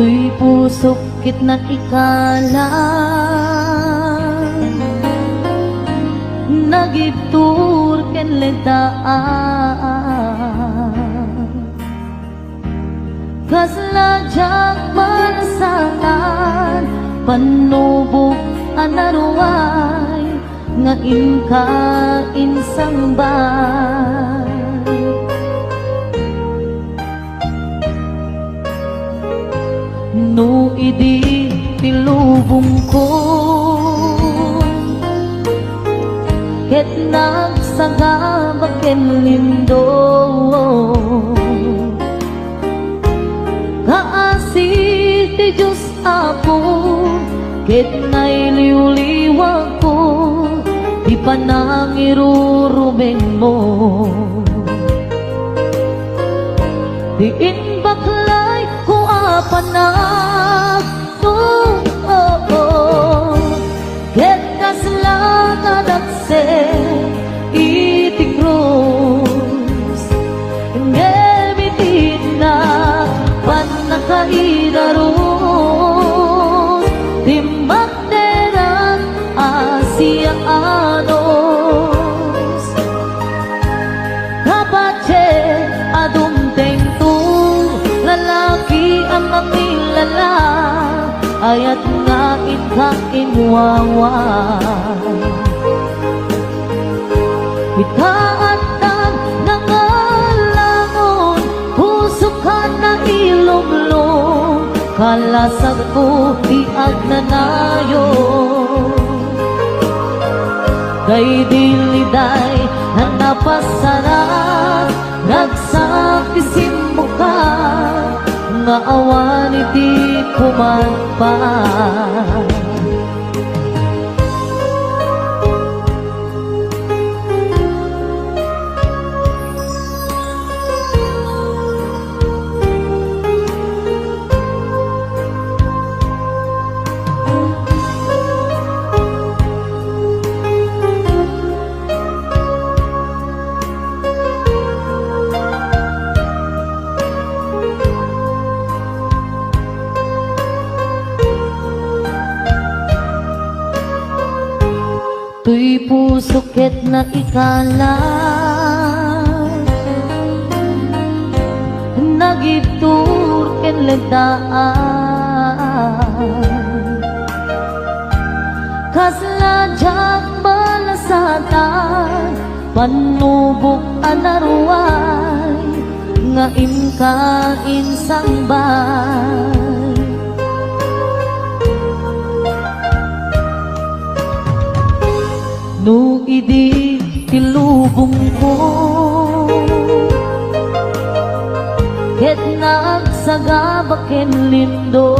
Tuy pusok kitna ikalang nagibtur ken lentaan kasladyak manasangan panubog anaruay nga inka insang bay no idi tilubong ko ket nagsagabak ken lindo kaasi ti Diyos ako ket nailiwliwag ko di pa nangirurumen mo diin baklay ko apanak ket kaslanan akse iti krus ngemitin na panakaidarus timbak derang Asia anos kapache adumteng tu lalaki ang mamilala ayat nga inwawa itaatan nangalangon pusok ka na ilumlong kalasag ko di agnanayo kay diliday na napasarap nagsakisim mo ka nga awan iti kumagpa tuy pusok ket na ikalang nagibtur ken lentaan kasladyak malasatan panubok anaruay nga imka insang bay no idi tilubong ko ket nagsagabak ken lindo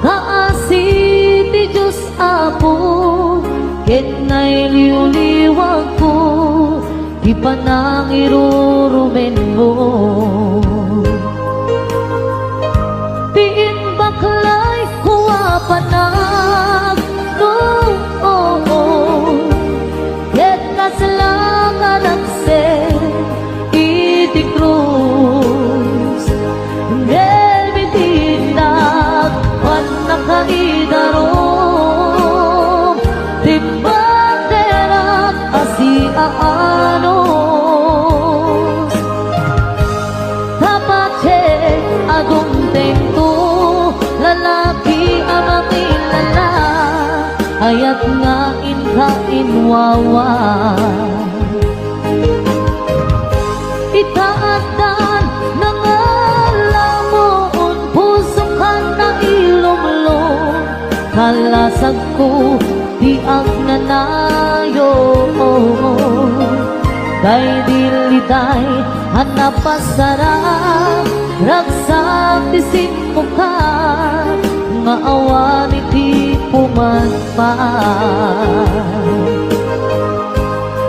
kaasi ti Diyos ako ket nailiwliwag ko di pa nangirurumen mo diin baklay ko apanag ket kaslangan akse iti krus ngemitinag panakaidarom timbang derak Asia anos kapache adumteng tu lalaki ang makilala ayat nga inka inwawa itaatan nangalamon pusok ka na ilumlong kalasag ko di agnanayo kay diliday hanapasarap ragsak tisin mo ka nga awan iti pumatpa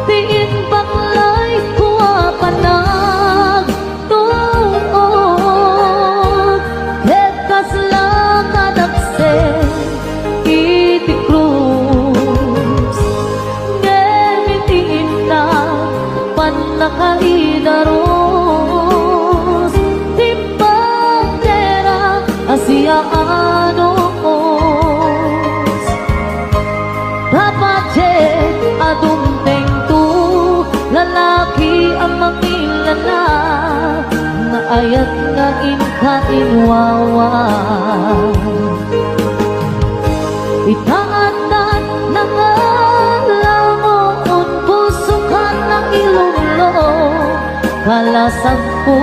tiin baklay ko apanag tuod ket kaslakan akse iti krus ngemitin na panakaidaros asiaanos dapat adunteng tu lalaki ang mangilala nga ayat nga inkainwawa itaatan na nga langon puso ka ng ilunglo kalasag po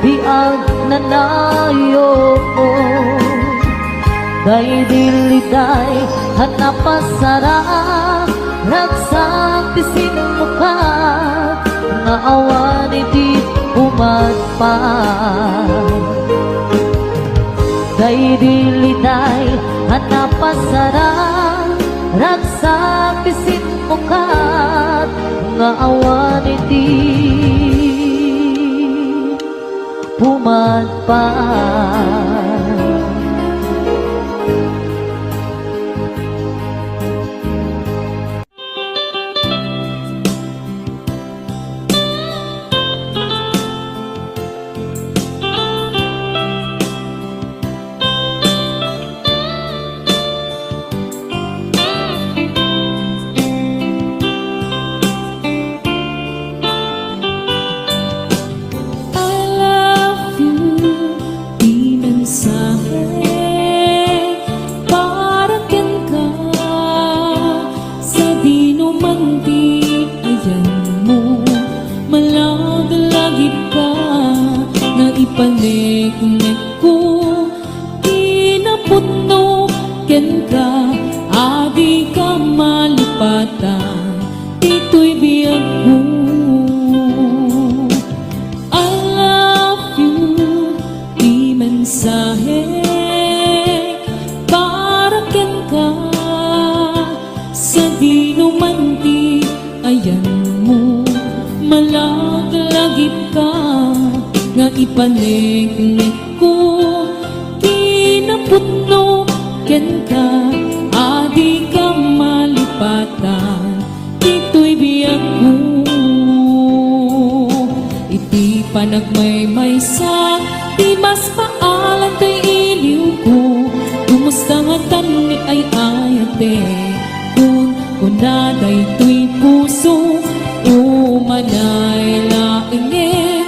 biag nanayo day diliday hanapasara ragsang pisin mo ka nga awan iti umatpan day diliday hanapasara ragsang pisin mo ka nga awan iti pumatpan. Panik-nik ko, kinaputno, ken ka, adi ka malipatan, ito'y biyag mo. I love you, di mensahe, para ken ka, sa di numanti, ayan mo, malaglagip ka, nga ipanik-nik ko kinaputno ken ka adi ka malipatan ito'y biyag mo iti panagmaymaysa di mas paalan kay iliw ko kumusta nga tani ay ayate kung kunaday to'y puso umanay laingin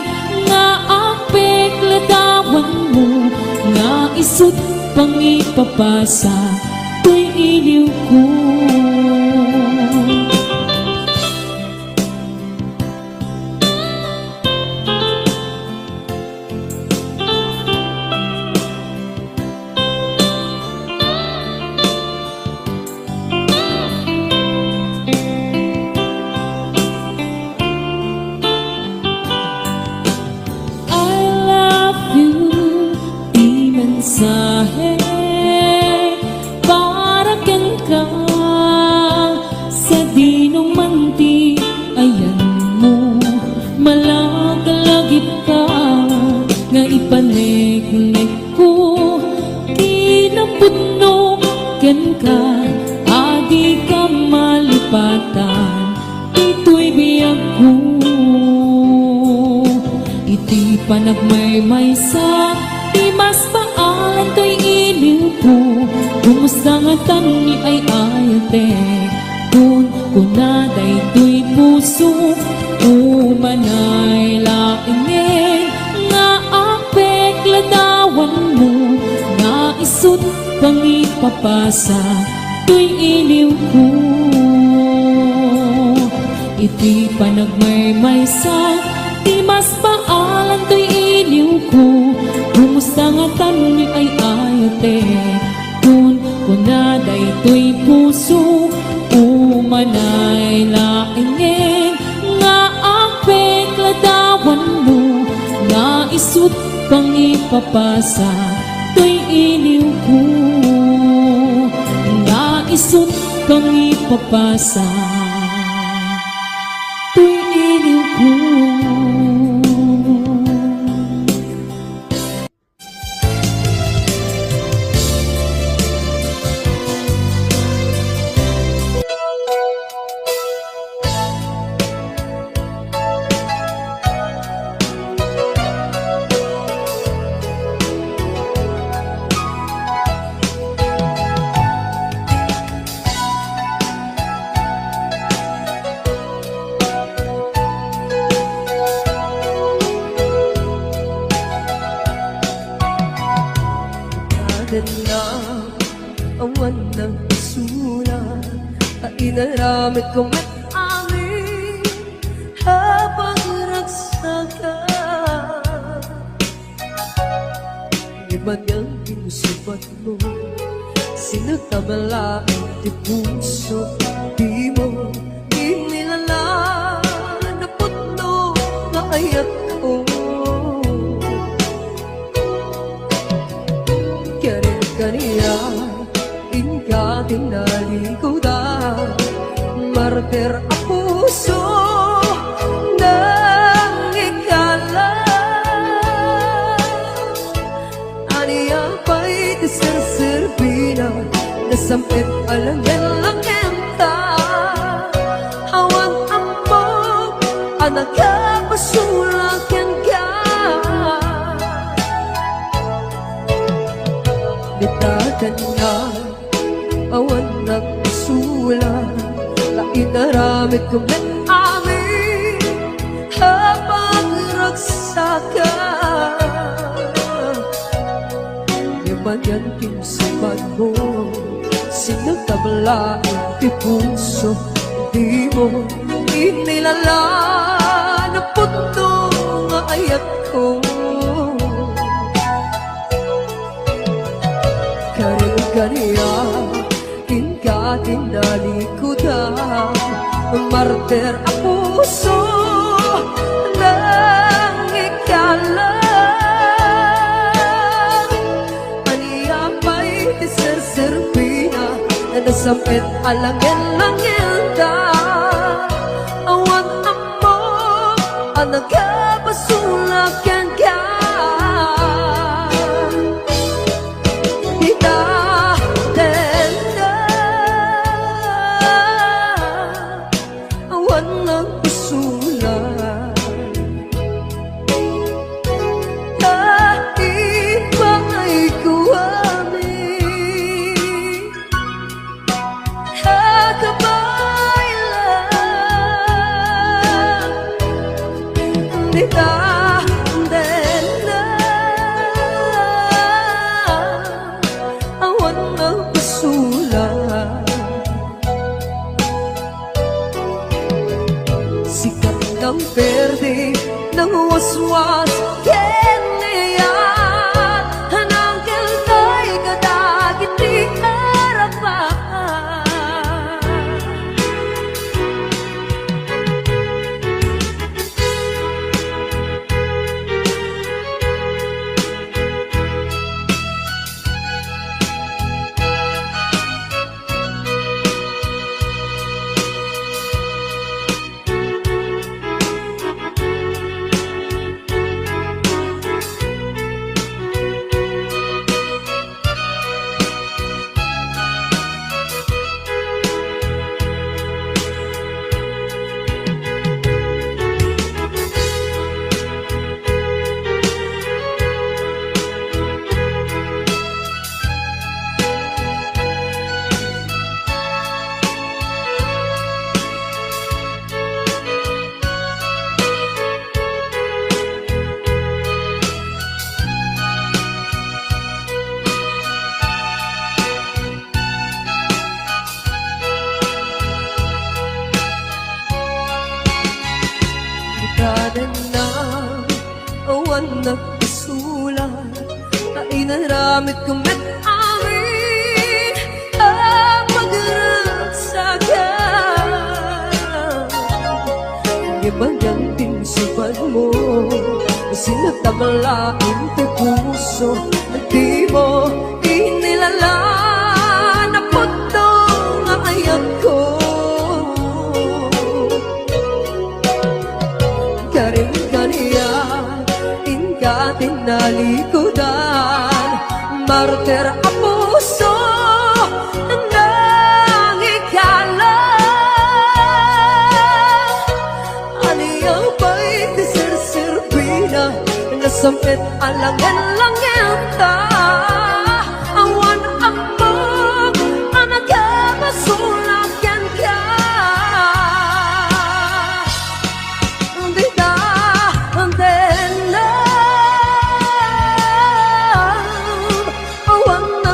ladawan mo nga isut pang ipapasa to'y iliw ko mensahe para ken ka sa di numanti ayan mo malagalagip ka nga ipanik-nik ko kinaputno ken ka adi ka malipatan ito'y biyag ko iti panagmaymaysa di mas paalan to'y iliw ko kumusta nga tani ay ayate kung kunaday to'y puso umanay laingin nga apek ladawan mo nga isut pang ipapasa to'y iliw ko iti panagmaymaysa di mas paalan to'y iliw ko kumusta nga tani ay ayate kung kunaday to'y puso umanay laingin nga apek ladawan mo nga isut pang ipapasa to'y iliw ko nga isut pang ipapasa to'y iliw ko. Bitagan na awan ng sulat at inaramit ko may amin habang nagsaka. Iba niyang pinusubat mo, sinagtabala ang puso. Di mo inilala na puno na ayak ko. Kaniya, inka tinalikodan, martir ang puso ng ikala. Aniya pa'y tiserserbina, nasampit alangan-langan ta. Hawang amok, anak ka, pasulakan ka. Bitagan na awan ng sulat na inaramit ko may amin habang nagsaka. Yaman yan kinsaban mo, sinagtabla ang puso. Di mo inilala na puto nga ayak ko. Kaniya, inka tinalikodan, martir ang puso ng ikala. Aniya pa'y tiserserbina, na nasampit alangin-langin ka. Awan mo, anak ka, pasulakan ka. Sikat ng verde ng waswas keniyan, hanangkel kay kadagit di harapan. Bitagan na awan nagpasulat na inaramit ko may amin ang magsaka. Ibang tinsuban mo, sinagtabalain ko puso. Di mo inilala na puto nga ayak ko. Kaniya, inka tinalikodan, martir ang puso ng ikala. Aniya pa'y tiserserbina, nasampit alangan-langan ta. Awan ang mag, anak ka, masulakan ka. Awan na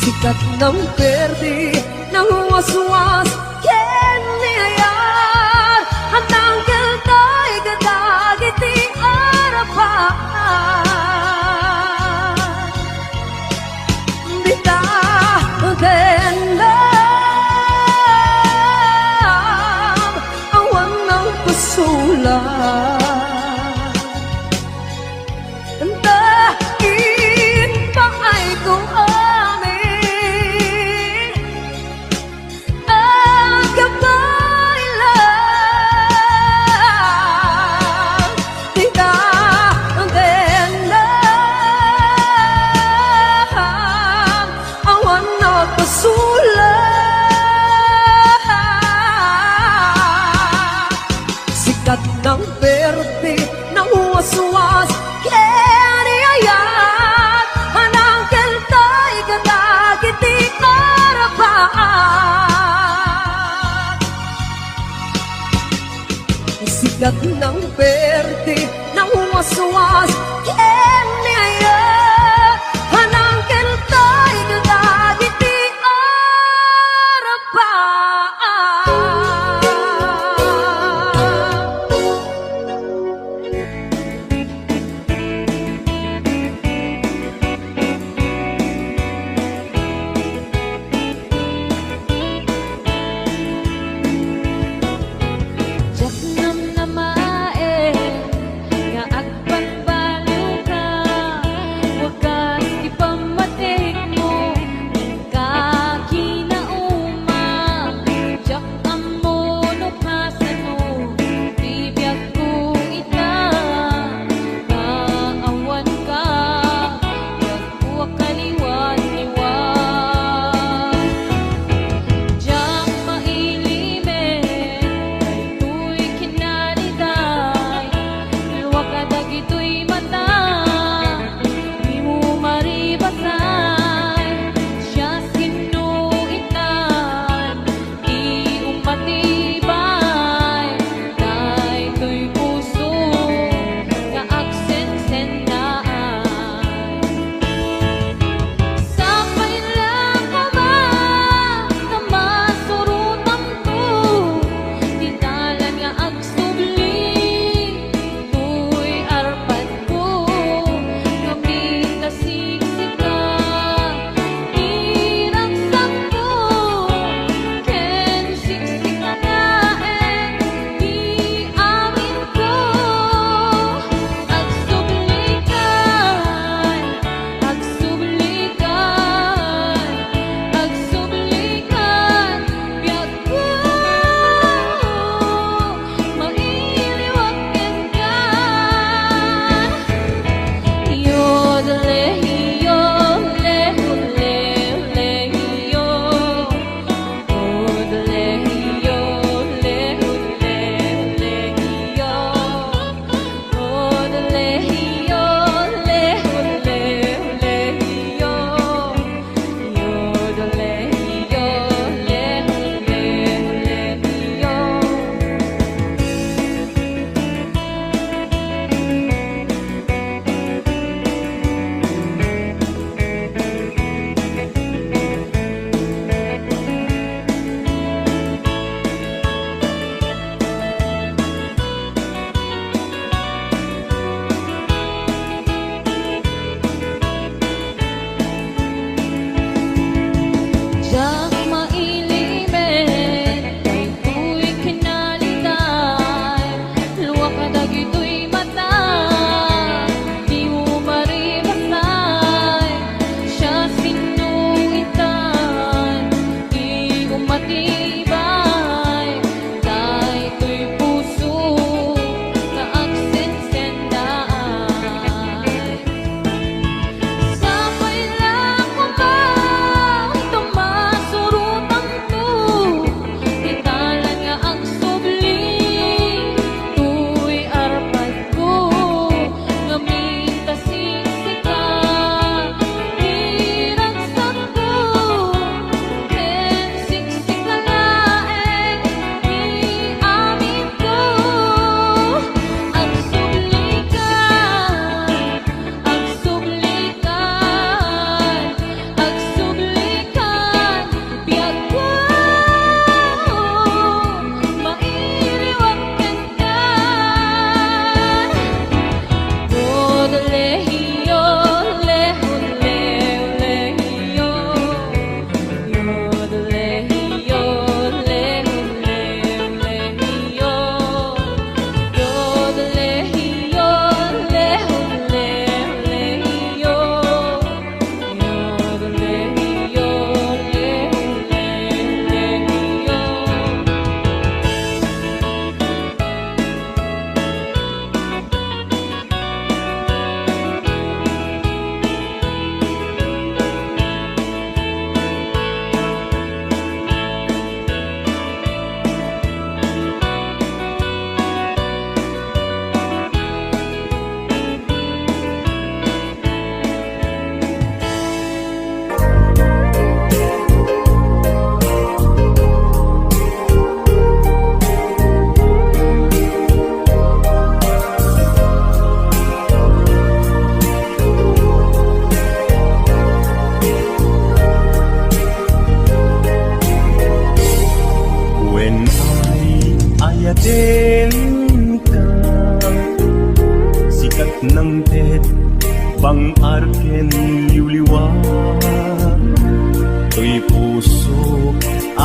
sikat ng perdi ng waswas keniyar Hatang keltay gadag iti arapan Bita tendam awan ng pasulan Dahil pa ay kung amin Ang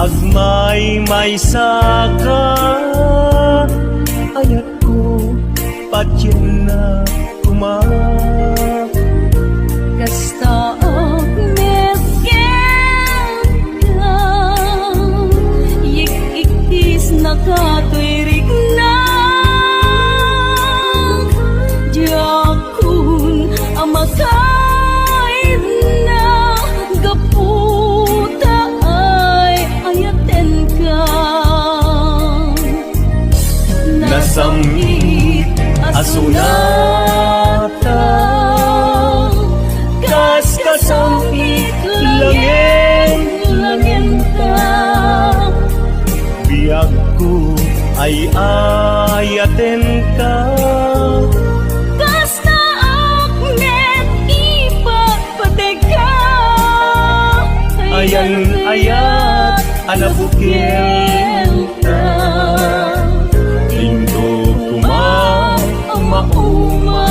agmay may saka ayat ko patyan na kuma Kasta og mesken ka Yik-ikis nakatuirik na Diyakun amakain na Gaputa ay ayaten ka nasamit asunata kas kasamit langin ka biag ko ay ayaten ka Kasta akmet ipagpateka ayan ayat anabukil ka Indo kuma mauma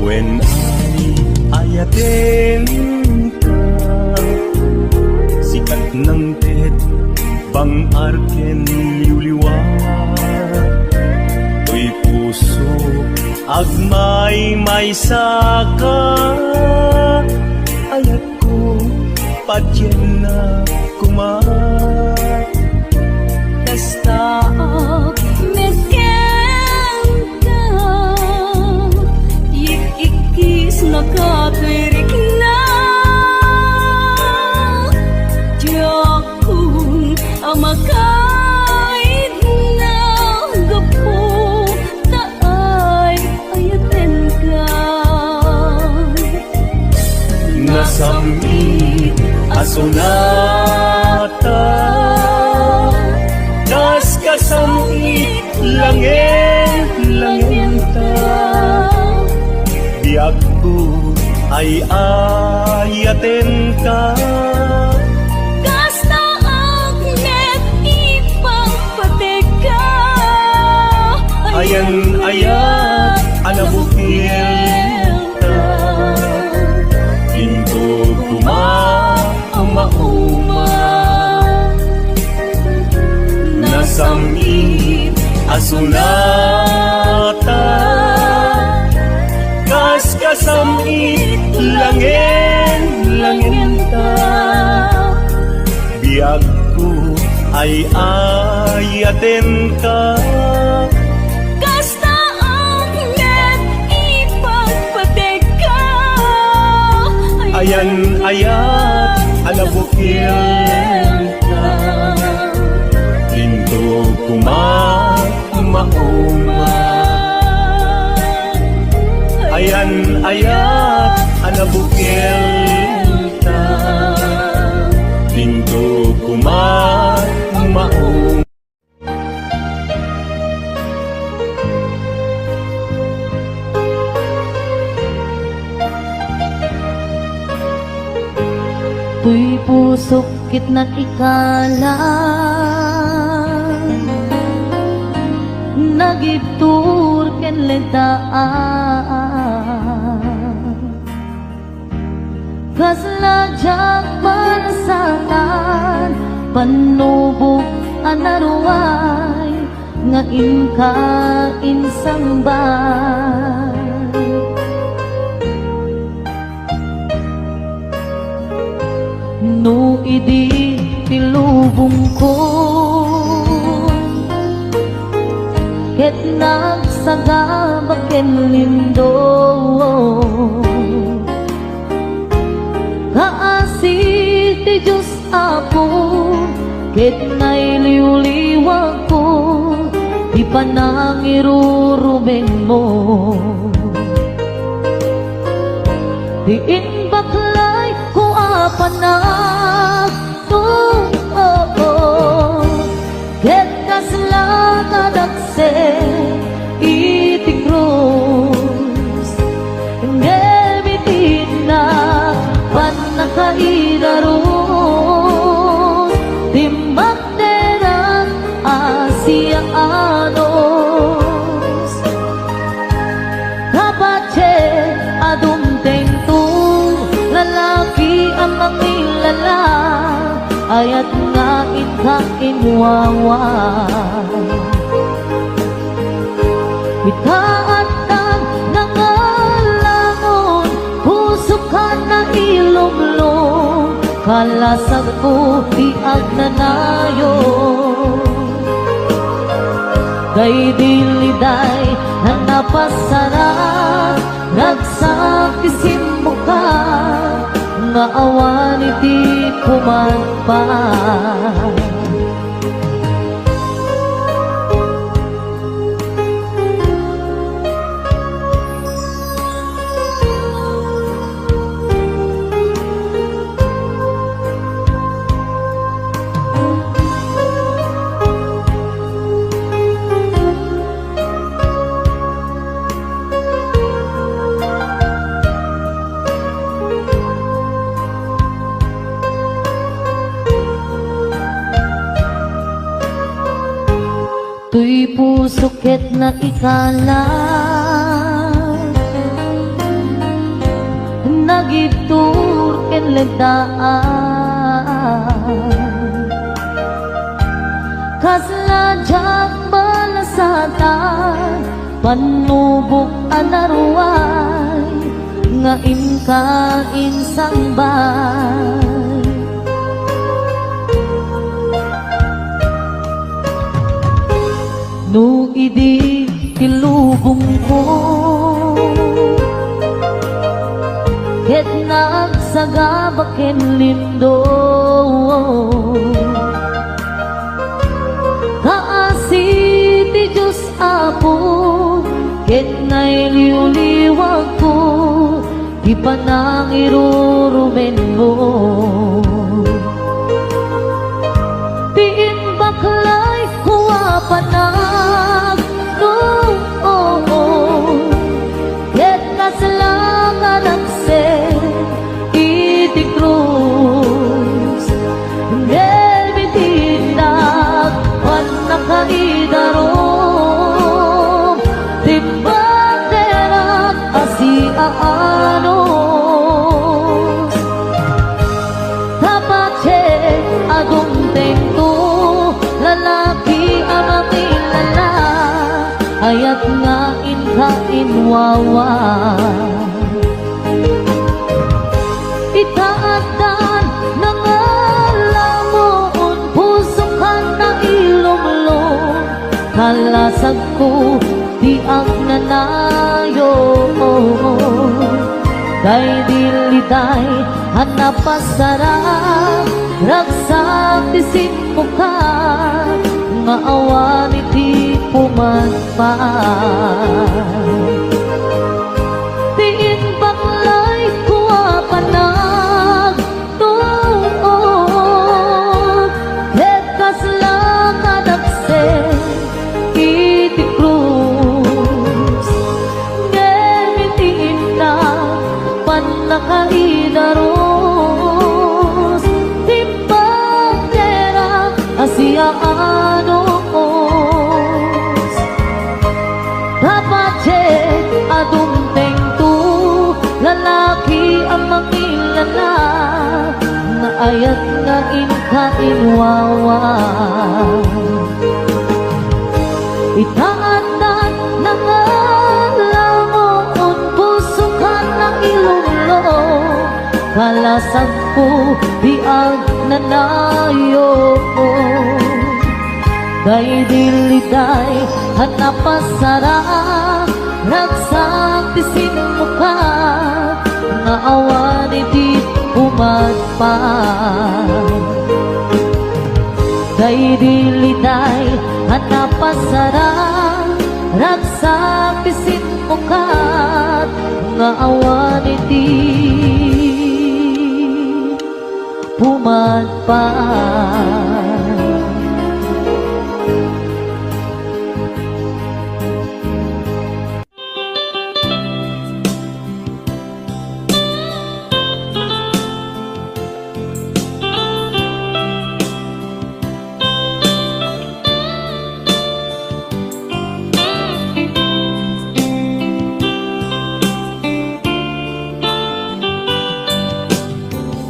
When ayatin ka sikat ng ted bang arken liuliwa to'y puso agmay may saka ayat ko patyan na kuma Kasta akmet ka Yik-ikis nakatuirik na Diyakun amakain na Gaputa ay ayaten ka nasamit asunata das kasamit langin ta biag ko ay ayaten ka Kasta akmet ipagpateka ayan ayat anabukil ka Indo kuma mauma nasamit asunata kas kasamit langin ta biag ko ay ayaten ka Kasta akmet ipagpateka ayan ayat alabukil ka Indo kuma mauma ayan ayat alabukil ka Indo kuma mauma Tuy pusok kitna't ikalan Nagibtur ken lentaan Kasladyak manasangan Panubok anaruay Nga inka insambay No idi tilubong ko Ket nagsagabak ken lindo Kaasit ti Diyos Apo Ket nailiwliwag ko Di pa nangirurumeng mo Diin baklay ko apanak Ket kasla kadakse ayat nga inka inwawan. Itaatan ng alangon, puso ka na ilumlong, kalasag ko di agnanayo. Kay diliday na napasarap, nagsakisim mo ka, nga awan iti kumagpa. Tuy puso ket na ikala, nagitur ken legdaan, kasla jak balasatan, panubok anaruay, nga inka insambay. No idi tilubong ko, ket nagsagabaken lindo, kaasi ti Diyos Apo, ket nailiwliwag ko, di pa nang irurumen mo. Tiin baklay kuwa panag noon, ket naslangan ang sen iti krus, ngelbitinag panakaidarom, ti banderak asiaanos, tapache adumteng to, lalaki ang ilala, ayat nga inka inwawa. Itaatan ng alamon, puso ka na ilumlong, kalasag ko di agnanayo. Kay diliday hanapasarap, ragsak tisin mo ka, nga awan iti pumagpa. Tiin baklay kuwa panag tuon, ket kasla kadaksen iti krus, ngemitiin na panakaidaros, timbang tera asiaanos, tapache adumteng tu, lalaki ang mangilala, nga ayat nga inka inwawa. Itaatan ng alamon, puso ka na ilumlong, kalasag ko di agnanayo. Kay diliday hanapasarap, ragsak tisin mo ka, nga awan iti umagpa. Kay diliday hanapasarap, ragsak tisin mo ka, nga awan iti pumagpa.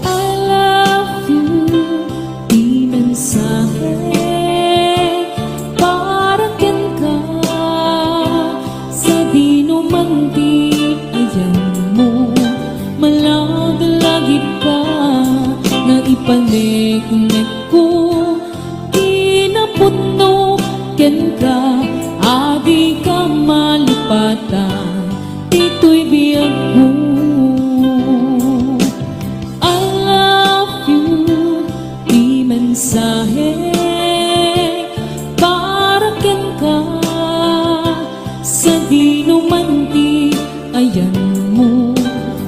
I love you, ken ka, adi ka malipatan, dito'y biyag mo. I love you, di mensahe, para ken ka, sa di numanti, ayan mo,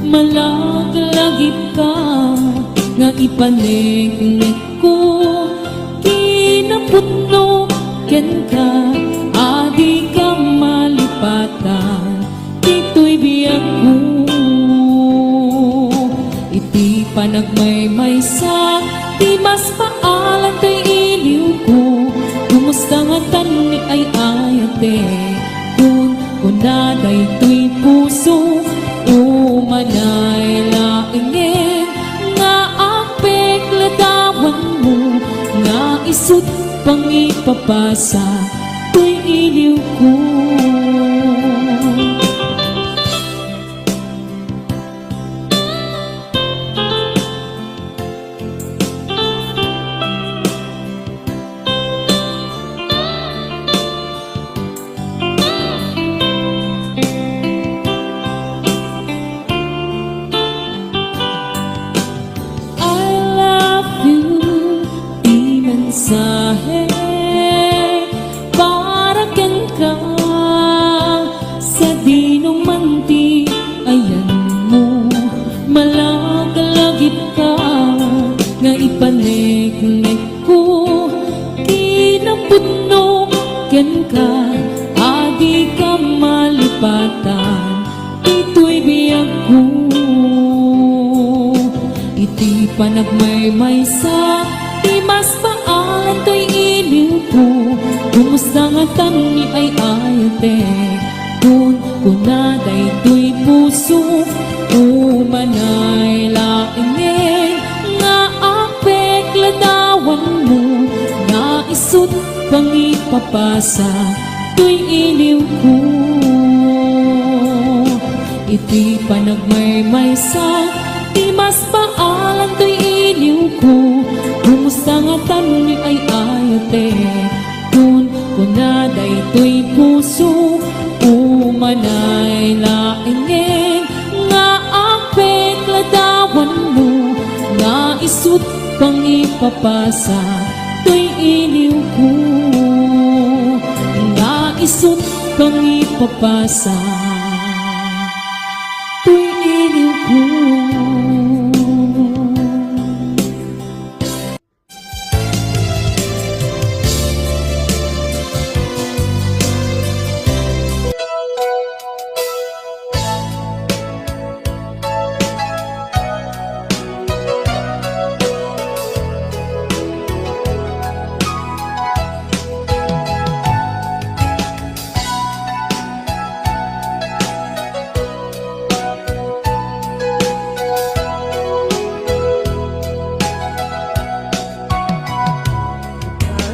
malaglagip ka, nga ipanegnek ko, kinaputno ken ka, adi ka malipatan, dito'y biyag mo. Iti panagmaymaysa, di mas paalan kay iliw ko, kumusta nga tani ay ayate, kun kunaday to'y puso, umanay laingin, nga apek ladawan mo, nga isut pang ipapasa, to'y iliw ko. Mensahe, para ken ka, sa di numanti, ayan mo, malagalagip ka, nga ipanegnek ko, kinaputno ken ka, adi ka malipatan, dito'y biyag ko. Iti panagmaymaysa, di mas paalan to'y iliw ko, kumusta nga tani ay ayate, kun kunaday to'y puso, umanay laingin, nga apek ladawan mo, nga isut pang ipapasa, to'y iliw ko. Iti panagmaymaysa, di mas paalan to'y iliw ko, kumusta nga tani ay ayate, kun kunaday to'y puso, umanay laingin, nga apek ladawan mo, nga isut pang ipapasa, to'y iliw ko, nga isut pang ipapasa, to'y iliw ko.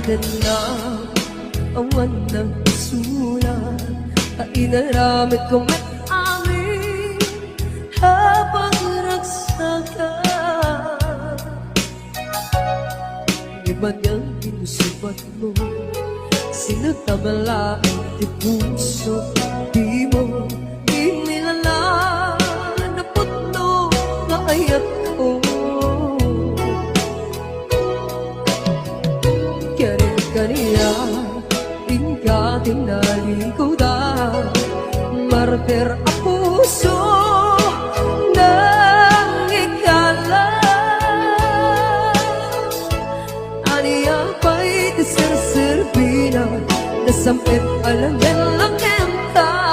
Ganda awan ng sulat, inaramid ko may amin, habang nagsaka. Iba niyang pinusubat mo, sinutabala ang di puso, di mo inilala, naputno na ayat ko. Kaniya, tingka tinalikuda, martir ang puso ng ikala. Aniya pa'y tiserserbina, nasampit alangan lang enta,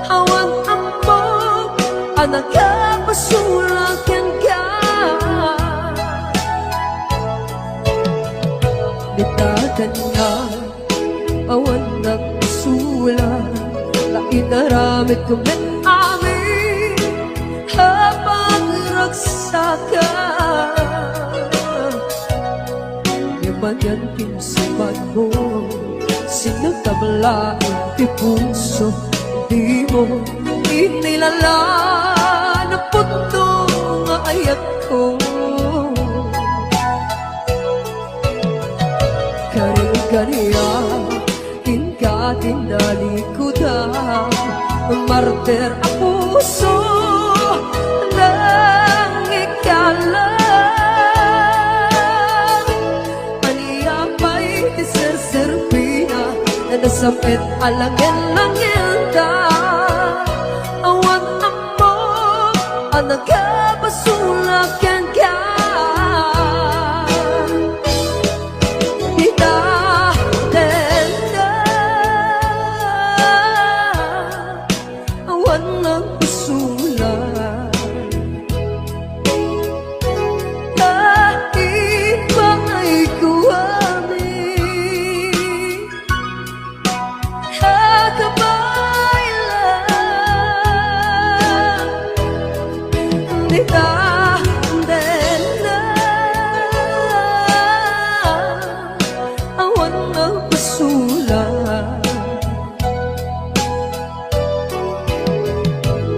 hawan amok, anak ka pasulakan ka. Bitakan nga, awan ng sulat, lainaramit ko men amin, habang ragsaka. Yaman yan pinsipan mo, sinagtabla ang di puso, di mo inilala, na puto nga ayat ko. kaniya Inka tinalikudan Martir ang puso ng ikalan Aniya pa'y tiserserpina Nasamit alangin-langin ka Awan amo ang nagkabasulakan ka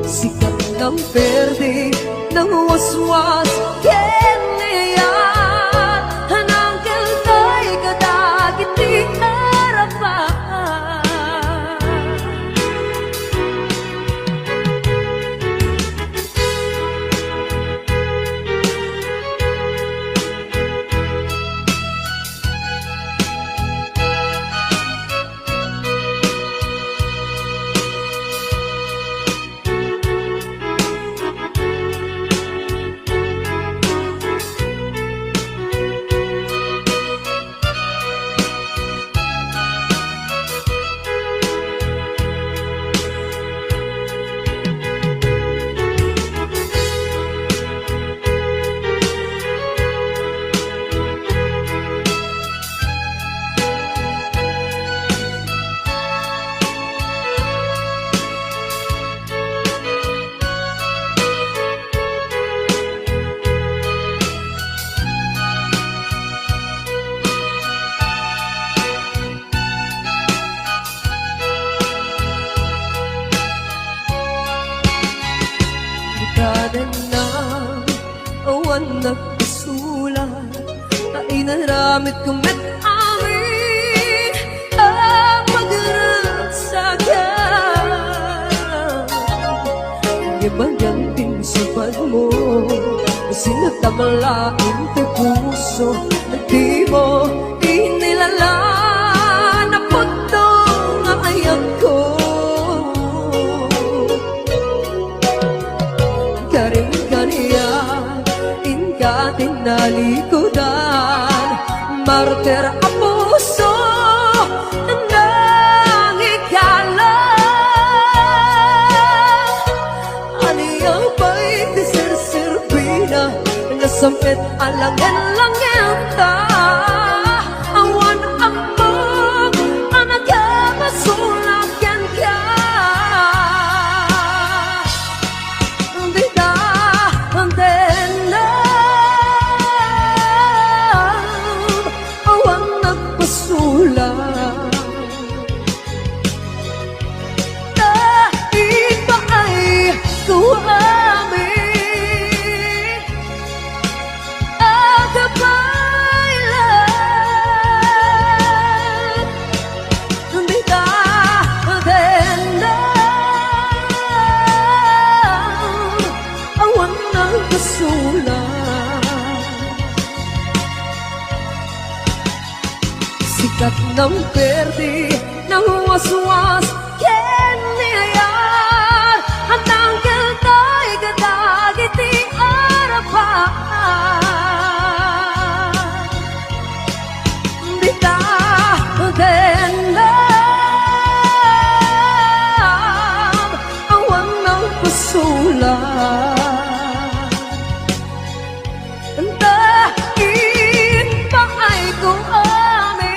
Sikat ng verde ng waswas keniyan Hananggal kay kadagit di harapan Kanan na awan nagpasulat Na inaramit kong met amin Ang mag-aral sa akin Ibang pinsipad mo Sinatamalain kay puso At di mo inilala Na puto nga ayan ko Tinalikudan Martir ang puso ng ikalan Aniyaw ba'y tiserserpina Nasamit alangin-langin ka Awan ang mong ang nagkamasulakan ka Di na Sikat ng verde ng waswas keniyan At tanggal tayo kadagit di harapan Di tadenam awan ng pasulat Dahil pa ay ko amin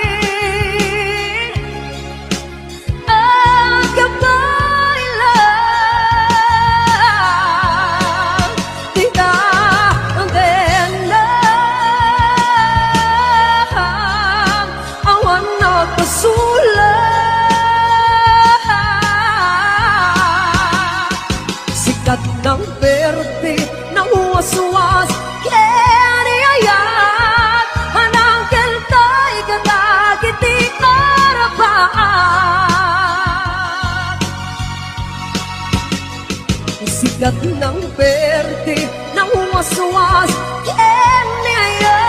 sigat ng berde ng waswas ken niya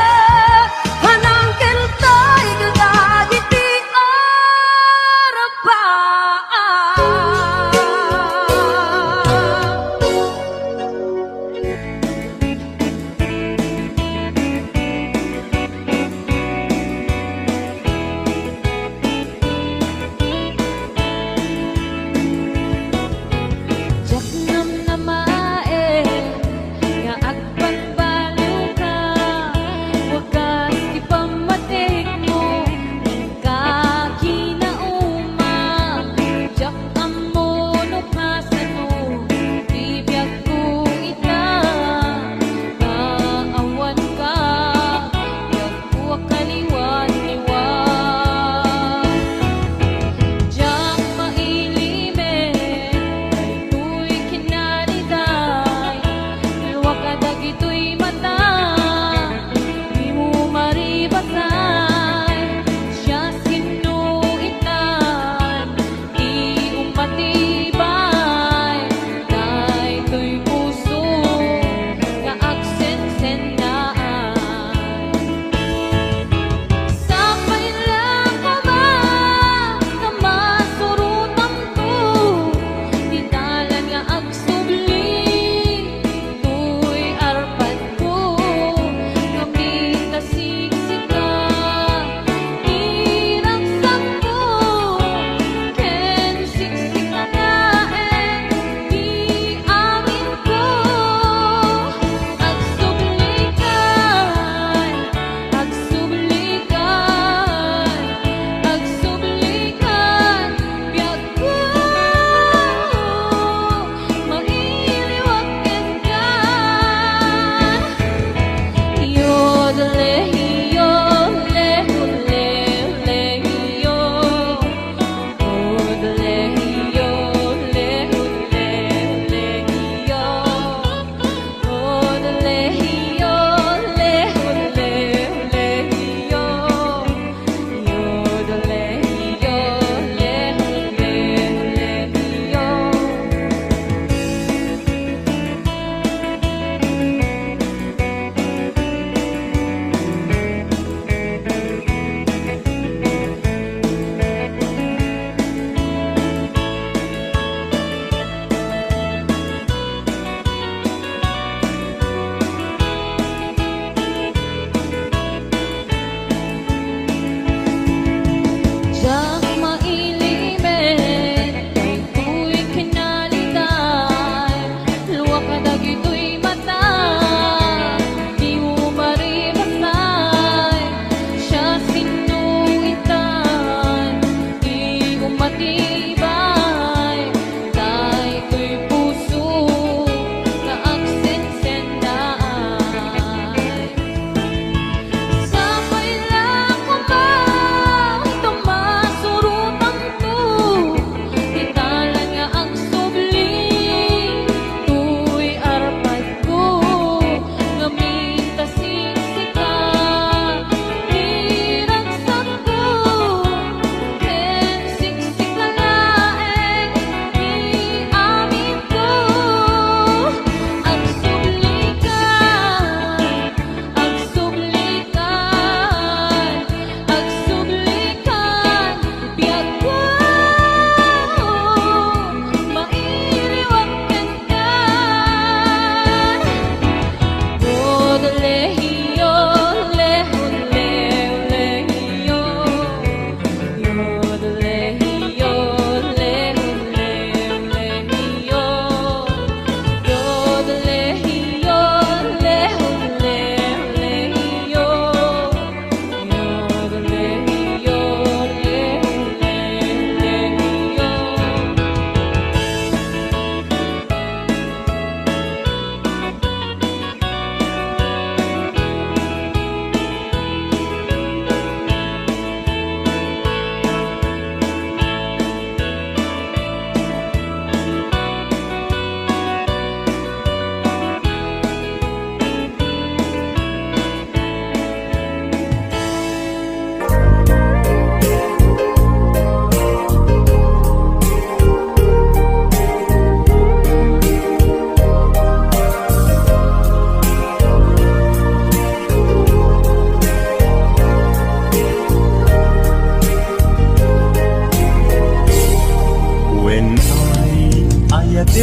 hanang keltay gagagiti arapa. Jagnam na mae nga agban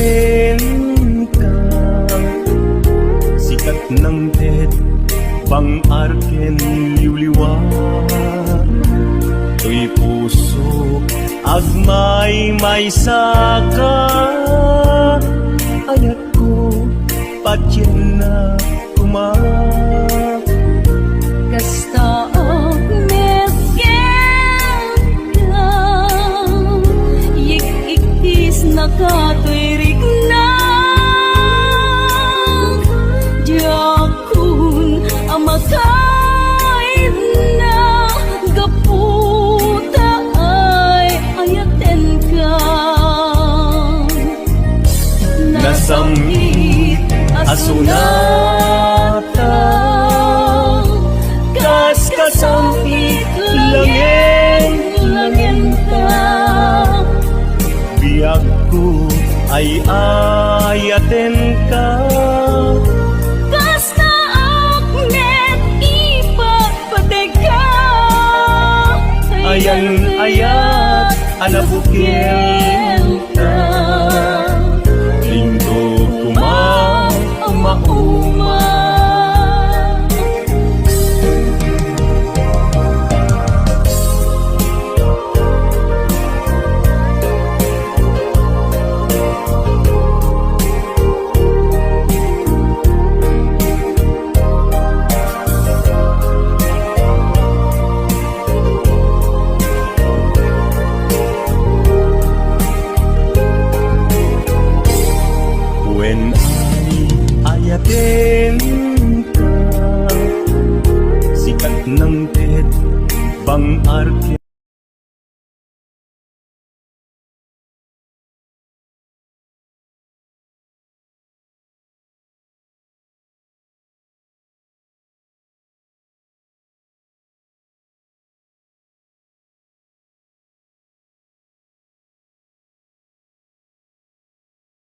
ayatin ka. Sikat ng ted, bang arken liwliwa. To'y puso, agmay may saka. Ayat ko, patyen na kumak. Kasta og mesken ka, yik-iktis na katuirig na. Diyakun amakain na, gaputa ay ayaten ka. Nasamit asunata, kas kasampit langin ka. Biyak ko ay ayaten ka. Kasta akmet ipagpadeka. Ayan ayat anabukil ka. Lindo kumauma. When ayatin ka, sikat ng ted, bang arke